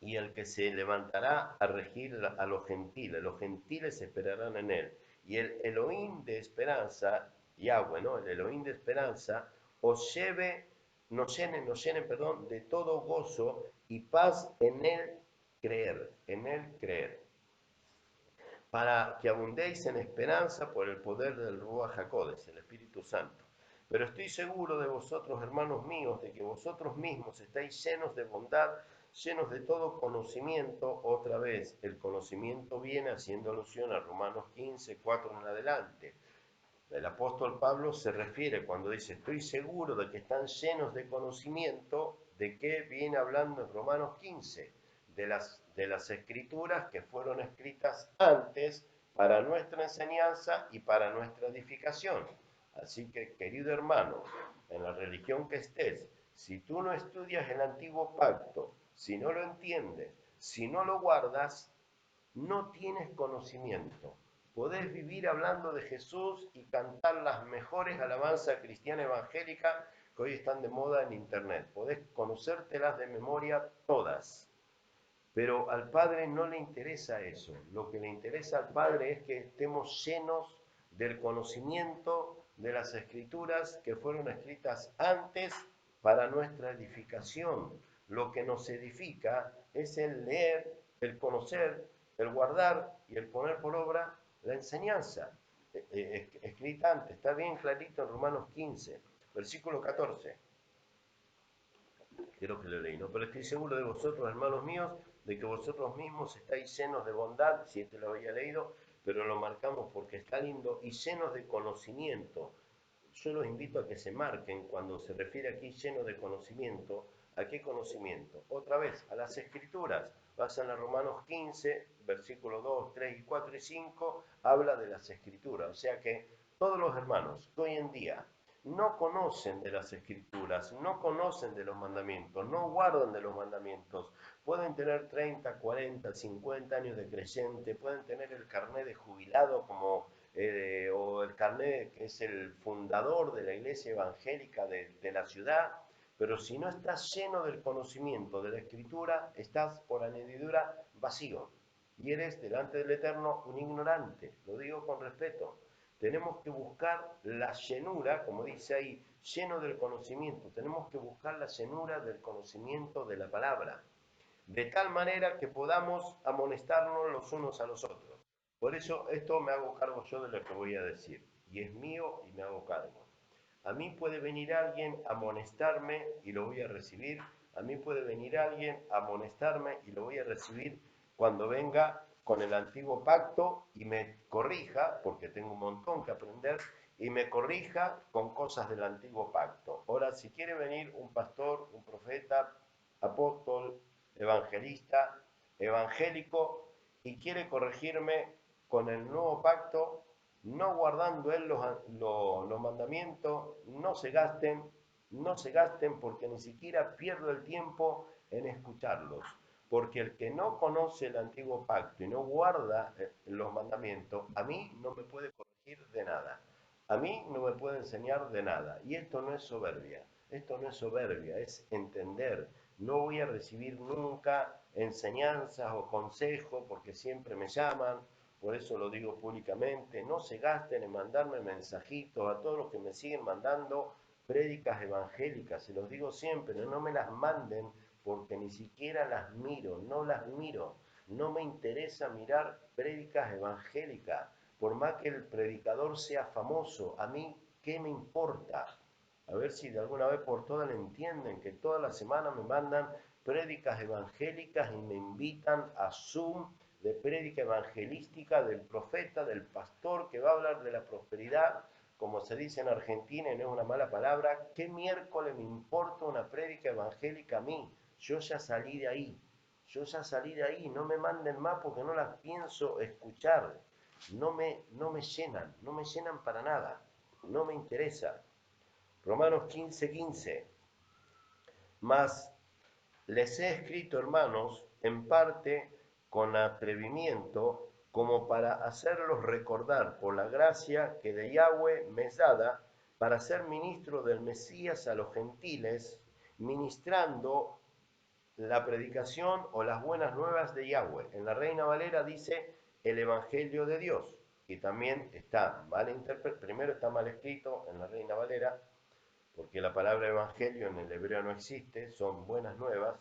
y el que se levantará a regir a los gentiles esperarán en él. Y el Elohim de esperanza, Yahweh, ¿no? El Elohim de esperanza, nos llene, perdón, de todo gozo y paz en él creer, para que abundéis en esperanza por el poder del Ruach HaKodesh, el Espíritu Santo. Pero estoy seguro de vosotros, hermanos míos, de que vosotros mismos estáis llenos de bondad, llenos de todo conocimiento. Otra vez, el conocimiento viene haciendo alusión a Romanos 15, 4 en adelante. El apóstol Pablo se refiere cuando dice, estoy seguro de que están llenos de conocimiento, ¿de qué viene hablando en Romanos 15? De las escrituras que fueron escritas antes para nuestra enseñanza y para nuestra edificación. Así que, querido hermano, en la religión que estés, si tú no estudias el antiguo pacto, si no lo entiendes, si no lo guardas, no tienes conocimiento. Podés vivir hablando de Jesús y cantar las mejores alabanzas cristiana evangélica que hoy están de moda en internet. Podés conocértelas de memoria todas. Pero al Padre no le interesa eso. Lo que le interesa al Padre es que estemos llenos del conocimiento de las Escrituras que fueron escritas antes para nuestra edificación. Lo que nos edifica es el leer, el conocer, el guardar y el poner por obra la enseñanza escrita antes. Está bien clarito en Romanos 15, versículo 14. Creo que lo leí, ¿no? Pero estoy seguro de vosotros, hermanos míos, de que vosotros mismos estáis llenos de bondad, si este lo había leído, pero lo marcamos porque está lindo, y llenos de conocimiento. Yo los invito a que se marquen cuando se refiere aquí lleno de conocimiento. ¿A qué conocimiento? Otra vez, a las Escrituras. Pasan a Romanos 15, versículos 2, 3 y 4 y 5, habla de las Escrituras. O sea que todos los hermanos que hoy en día no conocen de las Escrituras, no conocen de los mandamientos, no guardan de los mandamientos, pueden tener 30, 40, 50 años de creyente, pueden tener el carnet de jubilado como o el carnet que es el fundador de la iglesia evangélica de la ciudad, pero si no estás lleno del conocimiento de la Escritura, estás por añadidura vacío y eres delante del Eterno un ignorante, lo digo con respeto. Tenemos que buscar la llenura, como dice ahí, lleno del conocimiento. Tenemos que buscar la llenura del conocimiento de la palabra, de tal manera que podamos amonestarnos los unos a los otros. Por eso esto me hago cargo yo de lo que voy a decir, y es mío y me hago cargo. A mí puede venir alguien a amonestarme y lo voy a recibir. A mí puede venir alguien a amonestarme y lo voy a recibir cuando venga con el antiguo pacto y me corrija, porque tengo un montón que aprender, y me corrija con cosas del antiguo pacto. Ahora, si quiere venir un pastor, un profeta, apóstol, evangelista, evangélico, y quiere corregirme con el nuevo pacto, no guardando él los mandamientos, no se gasten porque ni siquiera pierdo el tiempo en escucharlos. Porque el que no conoce el antiguo pacto y no guarda los mandamientos, a mí no me puede corregir de nada. A mí no me puede enseñar de nada. Y esto no es soberbia. Esto no es soberbia, es entender. No voy a recibir nunca enseñanzas o consejos porque siempre me llaman. Por eso lo digo públicamente, no se gasten en mandarme mensajitos a todos los que me siguen mandando prédicas evangélicas, se los digo siempre, no me las manden porque ni siquiera las miro, no las miro, no me interesa mirar prédicas evangélicas, por más que el predicador sea famoso, a mí, ¿qué me importa? A ver si de alguna vez por todas le entienden que toda la semana me mandan prédicas evangélicas y me invitan a Zoom de prédica evangelística del profeta, del pastor que va a hablar de la prosperidad, como se dice en Argentina y no es una mala palabra. ¿Qué miércoles me importa una prédica evangélica a mí? Yo ya salí de ahí, no me manden más porque no las pienso escuchar, no me llenan para nada, no me interesa. Romanos 15:15. 15. Mas les he escrito, hermanos, en parte con atrevimiento, como para hacerlos recordar por la gracia que de Yahweh me es dada, para ser ministro del Mesías a los gentiles, ministrando la predicación o las buenas nuevas de Yahweh. En la Reina Valera dice el Evangelio de Dios, y también está mal interpretado, primero está mal escrito en la Reina Valera, porque la palabra evangelio en el hebreo no existe, son buenas nuevas.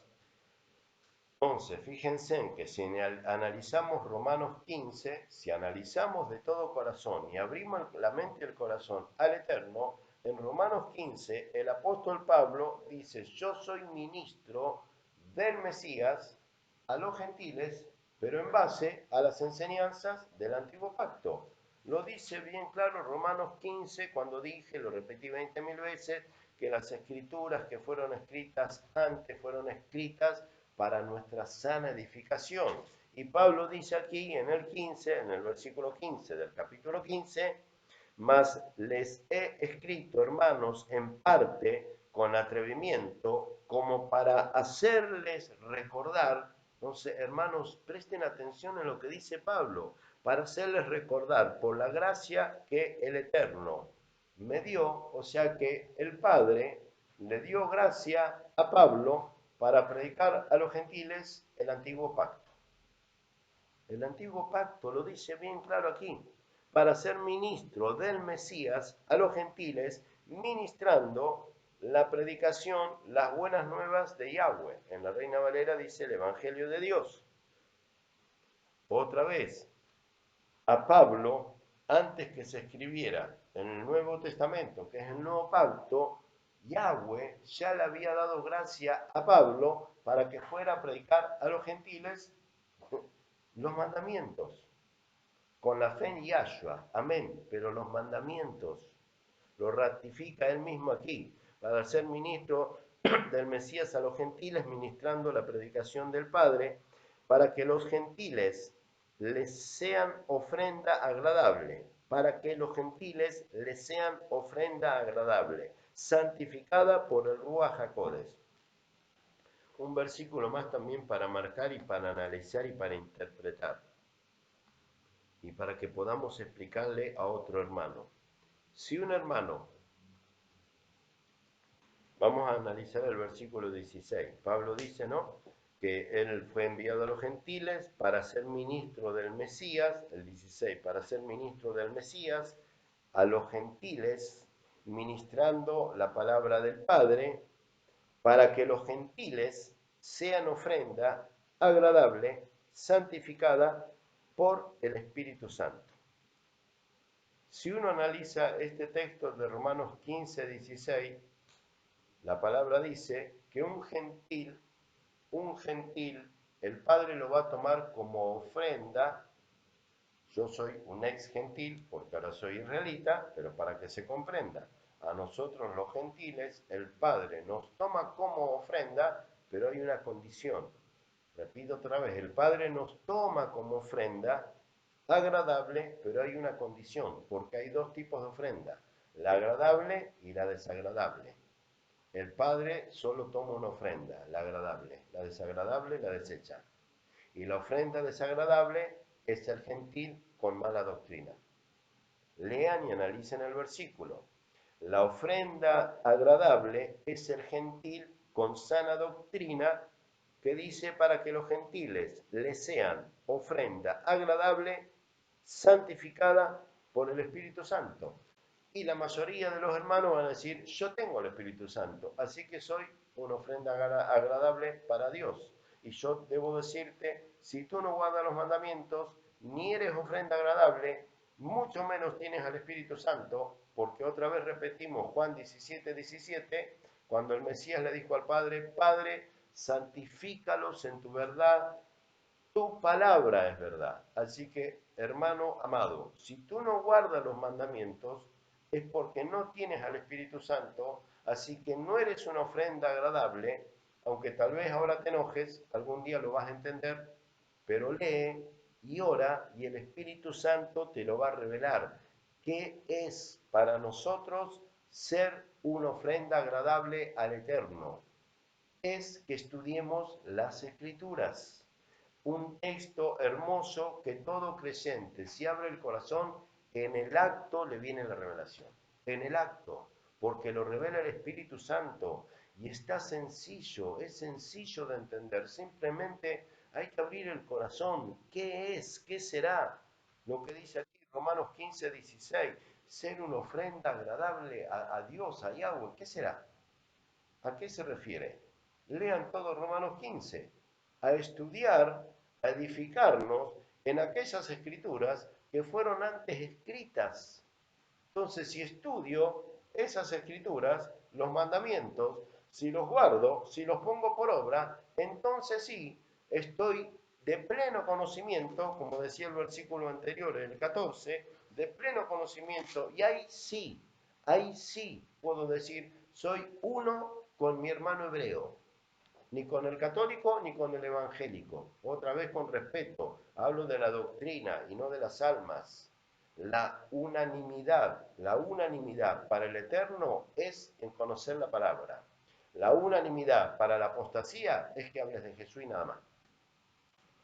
Entonces, fíjense en que si analizamos Romanos 15, si analizamos de todo corazón y abrimos la mente y el corazón al Eterno, en Romanos 15 el apóstol Pablo dice, yo soy ministro del Mesías a los gentiles, pero en base a las enseñanzas del antiguo pacto. Lo dice bien claro Romanos 15 cuando dije, lo repetí 20.000 veces, que las escrituras que fueron escritas antes fueron escritas para nuestra sana edificación. Y Pablo dice aquí en el 15, en el versículo 15 del capítulo 15, mas les he escrito, hermanos, en parte con atrevimiento, como para hacerles recordar. Entonces, hermanos, presten atención en lo que dice Pablo, para hacerles recordar por la gracia que el Eterno me dio, o sea que el Padre le dio gracia a Pablo para predicar a los gentiles el antiguo pacto. El antiguo pacto lo dice bien claro aquí, para ser ministro del Mesías a los gentiles, ministrando la predicación, las buenas nuevas de Yahweh. En la Reina Valera dice el Evangelio de Dios. Otra vez, a Pablo, antes que se escribiera en el Nuevo Testamento, que es el Nuevo Pacto, Yahweh ya le había dado gracia a Pablo para que fuera a predicar a los gentiles los mandamientos, con la fe en Yahshua, amén, pero los mandamientos lo ratifica él mismo aquí, para ser ministro del Mesías a los gentiles, ministrando la predicación del Padre, para que los gentiles les sean ofrenda agradable, para que los gentiles les sean ofrenda agradable, santificada por el Ruach HaKodesh. Un versículo más también para marcar y para analizar y para interpretar, y para que podamos explicarle a otro hermano. Si un hermano, vamos a analizar el versículo 16, Pablo dice, ¿no?, que él fue enviado a los gentiles para ser ministro del Mesías, el 16, para ser ministro del Mesías, a los gentiles, ministrando la palabra del Padre, para que los gentiles sean ofrenda agradable, santificada por el Espíritu Santo. Si uno analiza este texto de Romanos 15, 16, la palabra dice que un gentil, el Padre lo va a tomar como ofrenda. Yo soy un ex gentil porque ahora soy israelita, pero para que se comprenda, a nosotros los gentiles el Padre nos toma como ofrenda, pero hay una condición. Repito otra vez, el Padre nos toma como ofrenda agradable, pero hay una condición, porque hay dos tipos de ofrenda, la agradable y la desagradable. El Padre solo toma una ofrenda, la agradable, la desagradable la desecha. Y la ofrenda desagradable es el gentil con mala doctrina. Lean y analicen el versículo. La ofrenda agradable es el gentil con sana doctrina, que dice para que los gentiles le sean ofrenda agradable, santificada por el Espíritu Santo. Y la mayoría de los hermanos van a decir, yo tengo el Espíritu Santo, así que soy una ofrenda agradable para Dios. Y yo debo decirte, si tú no guardas los mandamientos, ni eres ofrenda agradable, mucho menos tienes al Espíritu Santo, porque otra vez repetimos Juan 17, 17, cuando el Mesías le dijo al Padre, Padre, santifícalos en tu verdad, tu palabra es verdad. Así que, hermano amado, si tú no guardas los mandamientos, es porque no tienes al Espíritu Santo, así que no eres una ofrenda agradable, aunque tal vez ahora te enojes, algún día lo vas a entender, pero lee y ora y el Espíritu Santo te lo va a revelar. ¿Qué es para nosotros ser una ofrenda agradable al Eterno? Es que estudiemos las Escrituras. Un texto hermoso que todo creyente, si abre el corazón, en el acto le viene la revelación. En el acto, porque lo revela el Espíritu Santo. Y está sencillo, es sencillo de entender. Simplemente hay que abrir el corazón. ¿Qué es? ¿Qué será? Lo que dice aquí Romanos 15, 16. Ser una ofrenda agradable a Dios, a Yahweh. ¿Qué será? ¿A qué se refiere? Lean todo Romanos 15. A estudiar, a edificarnos en aquellas escrituras que fueron antes escritas. Entonces, si estudio esas escrituras, los mandamientos, si los guardo, si los pongo por obra, entonces sí, estoy de pleno conocimiento, como decía el versículo anterior, el 14, de pleno conocimiento, y ahí sí puedo decir, soy uno con mi hermano hebreo, ni con el católico ni con el evangélico. Otra vez con respeto, hablo de la doctrina y no de las almas. La unanimidad para el Eterno es en conocer la palabra. La unanimidad para la apostasía es que hables de Jesús y nada más.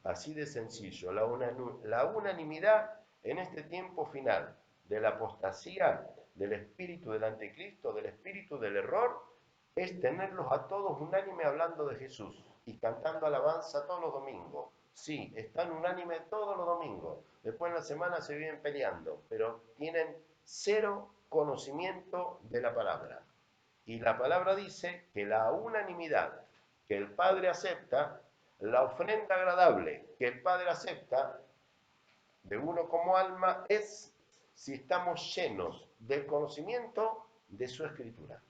Así de sencillo. La unanimidad en este tiempo final de la apostasía, del espíritu del anticristo, del espíritu del error, es tenerlos a todos unánime hablando de Jesús y cantando alabanza todos los domingos. Sí, están unánime todos los domingos. Después en la semana se viven peleando, pero tienen cero conocimiento de la palabra. Y la palabra dice que la unanimidad que el Padre acepta, la ofrenda agradable que el Padre acepta de uno como alma es si estamos llenos del conocimiento de su escritura.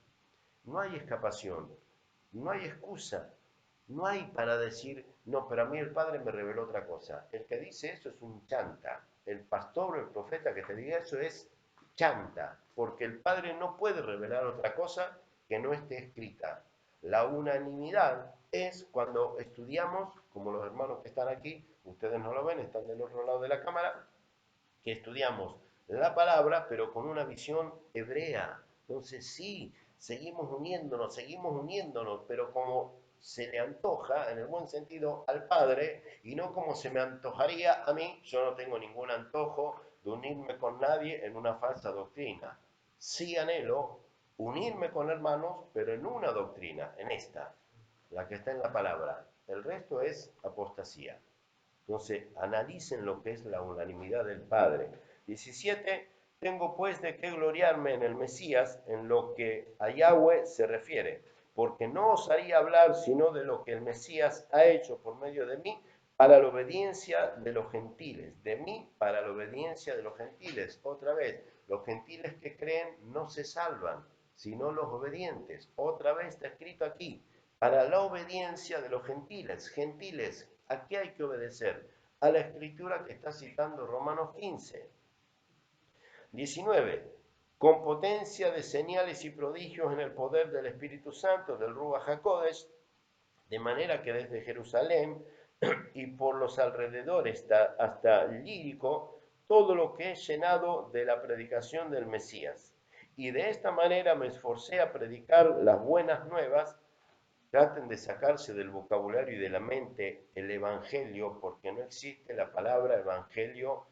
No hay escapación, no hay excusa, no hay para decir, no, pero a mí el Padre me reveló otra cosa. El que dice eso es un chanta. El pastor o el profeta que te diga eso es chanta, porque el Padre no puede revelar otra cosa que no esté escrita. La unanimidad es cuando estudiamos, como los hermanos que están aquí, ustedes no lo ven, están del otro lado de la cámara, que estudiamos la palabra, pero con una visión hebrea. Entonces sí, seguimos uniéndonos, pero como se le antoja, en el buen sentido, al Padre, y no como se me antojaría a mí. Yo no tengo ningún antojo de unirme con nadie en una falsa doctrina. Sí anhelo unirme con hermanos, pero en una doctrina, en esta, la que está en la palabra. El resto es apostasía. Entonces, analicen lo que es la unanimidad del Padre. 17. Tengo pues de qué gloriarme en el Mesías, en lo que a Yahweh se refiere, porque no os haría hablar sino de lo que el Mesías ha hecho por medio de mí para la obediencia de los gentiles, de mí para la obediencia de los gentiles. Otra vez, los gentiles que creen no se salvan, sino los obedientes. Otra vez está escrito aquí, para la obediencia de los gentiles. Gentiles, ¿a qué hay que obedecer? A la escritura que está citando Romanos 15. 19. Con potencia de señales y prodigios en el poder del Espíritu Santo, del Ruach HaKodesh, de manera que desde Jerusalén y por los alrededores hasta Lírico, todo lo que es llenado de la predicación del Mesías. Y de esta manera me esforcé a predicar las buenas nuevas. Traten de sacarse del vocabulario y de la mente el evangelio, porque no existe la palabra evangelio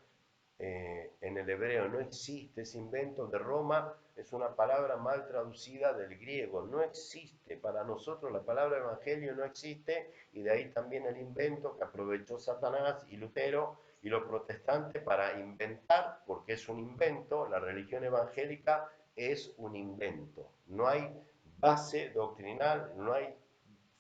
en el hebreo, no existe. Ese invento de Roma es una palabra mal traducida del griego, no existe. Para nosotros la palabra evangelio no existe, y de ahí también el invento que aprovechó Satanás y Lutero y los protestantes para inventar, porque es un invento. La religión evangélica es un invento. No hay base doctrinal, no hay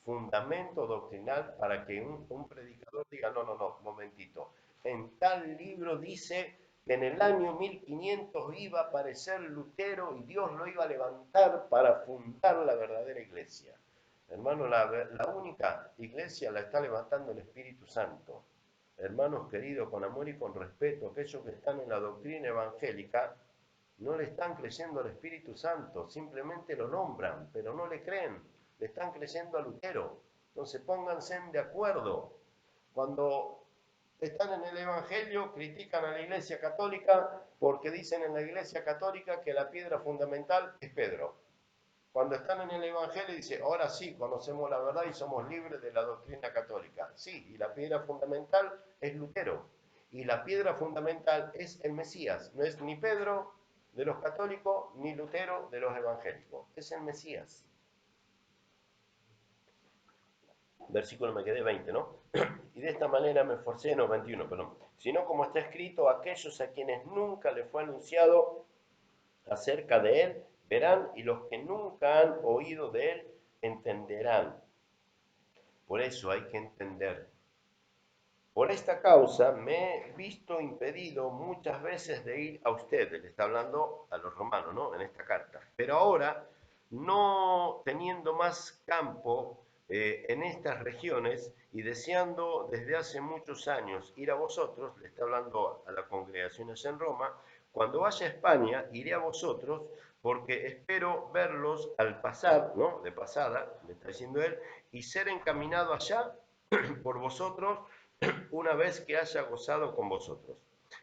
fundamento doctrinal para que un predicador diga, no, no, no, momentito, en tal libro dice que en el año 1500 iba a aparecer Lutero y Dios lo iba a levantar para fundar la verdadera iglesia. Hermano, la única iglesia la está levantando el Espíritu Santo. Hermanos queridos, con amor y con respeto, aquellos que están en la doctrina evangélica no le están creyendo al Espíritu Santo, simplemente lo nombran, pero no le creen, le están creyendo a Lutero. Entonces pónganse de acuerdo. Cuando están en el Evangelio, critican a la Iglesia Católica porque dicen en la Iglesia Católica que la piedra fundamental es Pedro. Cuando están en el Evangelio dice, ahora sí, conocemos la verdad y somos libres de la doctrina católica. Sí, y la piedra fundamental es Lutero. Y la piedra fundamental es el Mesías. No es ni Pedro de los católicos ni Lutero de los evangélicos. Es el Mesías. Versículo me quedé 20, ¿no? Y de esta manera me esforcé, no, 21, perdón. Sino como está escrito, aquellos a quienes nunca les fue anunciado acerca de él verán, y los que nunca han oído de él entenderán. Por eso hay que entender. Por esta causa me he visto impedido muchas veces de ir a ustedes, le está hablando a los romanos, ¿no? En esta carta. Pero ahora, no teniendo más campo en estas regiones y deseando desde hace muchos años ir a vosotros, le está hablando a las congregaciones en Roma, cuando vaya a España iré a vosotros porque espero verlos al pasar, ¿no? De pasada, le está diciendo él, y ser encaminado allá por vosotros una vez que haya gozado con vosotros.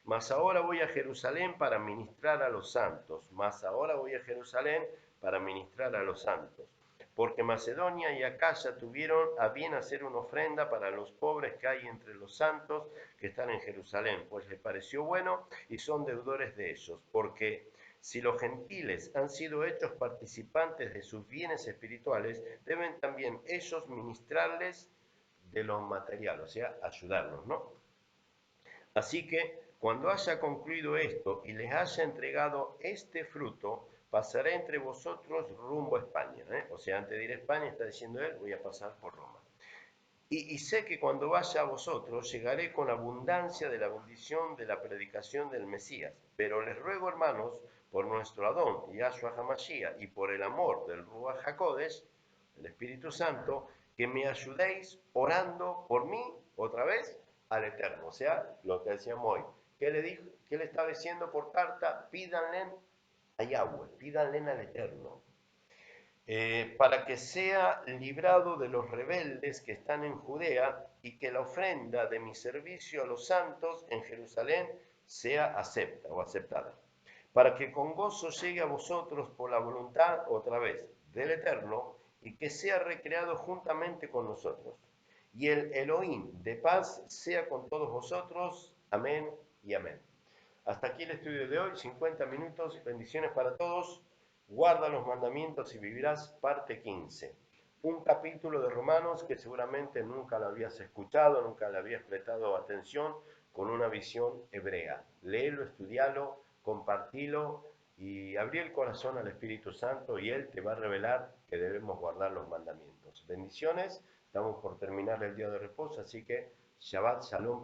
Mas ahora voy a Jerusalén para ministrar a los santos. Mas ahora voy a Jerusalén para ministrar a los santos. Porque Macedonia y Acaya tuvieron a bien hacer una ofrenda para los pobres que hay entre los santos que están en Jerusalén, pues les pareció bueno y son deudores de ellos. Porque Si los gentiles han sido hechos participantes de sus bienes espirituales, deben también ellos ministrarles de lo material, o sea, ayudarlos, ¿no? Así que cuando haya concluido esto y les haya entregado este fruto, pasaré entre vosotros rumbo a España. O sea, antes de ir a España, está diciendo él, voy a pasar por Roma. Y sé que cuando vaya a vosotros llegaré con abundancia de la bendición de la predicación del Mesías. Pero les ruego, hermanos, por nuestro Adón, Yahshua HaMashiach, y por el amor del Ruach HaKodesh, el Espíritu Santo, que me ayudéis orando por mí, otra vez, al Eterno. O sea, lo que decíamos hoy. ¿Qué le dijo? ¿Qué le estaba diciendo por carta? Pídanle a Yahweh, pídanle al Eterno, para que sea librado de los rebeldes que están en Judea y que la ofrenda de mi servicio a los santos en Jerusalén sea acepta o aceptada, para que con gozo llegue a vosotros por la voluntad otra vez del Eterno y que sea recreado juntamente con nosotros. Y el Elohim de paz sea con todos vosotros. Amén y amén. Hasta aquí el estudio de hoy, 50 minutos, bendiciones para todos. Guarda los mandamientos y vivirás, parte 15. Un capítulo de Romanos que seguramente nunca lo habías escuchado, nunca le habías prestado atención, con una visión hebrea. Léelo, estudialo, compartilo y abrí el corazón al Espíritu Santo y Él te va a revelar que debemos guardar los mandamientos. Bendiciones, estamos por terminar el día de reposo, así que Shabbat Shalom.